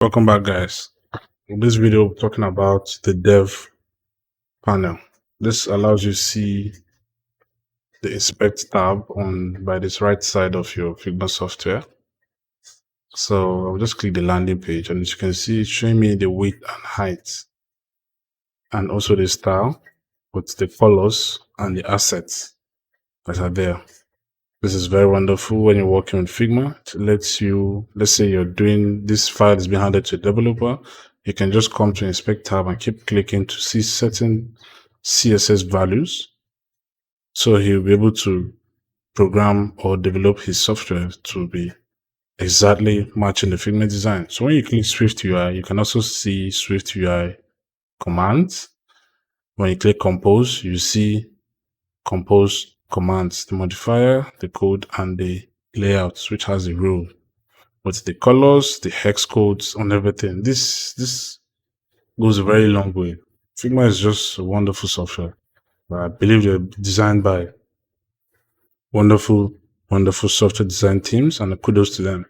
Welcome back, guys. In this video, we're talking about the dev panel. This allows you to see the inspect tab by this right side of your Figma software. So I'll just click the landing page, and as you can see, it's showing me the width and height, and also the style with the colors and the assets that are there. This is very wonderful when you're working with Figma. It lets you, let's say you're doing this file is being handed to a developer, you can just come to inspect tab and keep clicking to see certain CSS values. So he'll be able to program or develop his software to be exactly matching the Figma design. So when you click Swift UI, you can also see Swift UI commands. When you click compose, you see compose commands, the modifier, the code, and the layouts, which has a rule with the colors, the hex codes, and everything. This goes a very long way. Figma is just a wonderful software. I believe they're designed by wonderful software design teams, and kudos to them.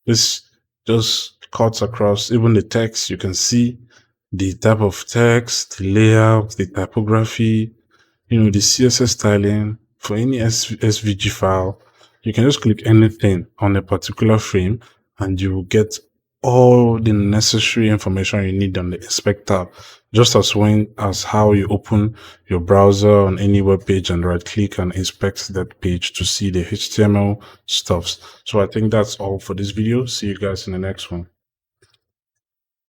This just cuts across even the text. You can see the type of text, the layout, the typography, the CSS styling for any SVG file. You can just click anything on a particular frame and you will get all the necessary information you need on the inspect tab, just as how you open your browser on any web page and right click and inspect that page to see the HTML stuffs. So I think that's all for this video. See you guys in the next one.